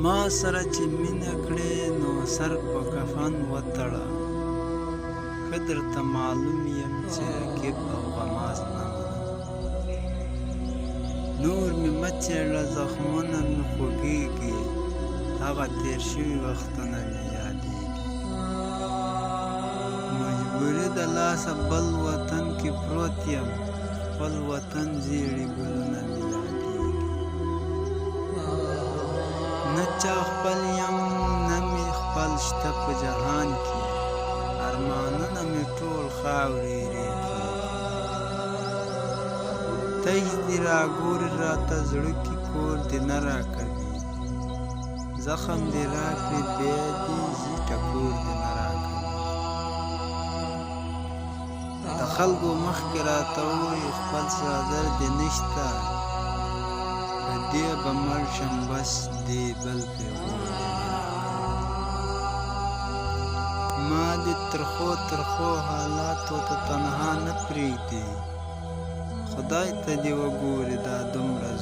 ما سره چې مینه کړې نو سر په کفن وتړه، ښه درته معلوم یم چې رقیب او غماز نه منم. نور مې مه څېړه زخمونه مې خوږېږي، هغه تېر شوي وختونه مې یادېږي. مجبوري د لاسه بل وطن کې پروت یم، خپل وطن زیړې ګلونه مې یادېږي. نه چا خپل یم نه مې خپل شته په جهان کې، ارمانونه مې ټول خاورې ریخي. تش دې راګورې راته زړه کې کور دې نه راکوي، زخم دې راکړې بیا دې ځي ټکور دې نه راکوي. د خلکو مخکې راته ووایي خپل څادر دې نشته، په دې به مړ شم بس دې بل پیغور دې نه راکوي. ما دې ترخو ترخو حالاتو ته تنها نه پرېږدي، خدای ته دې وګورې دا دومره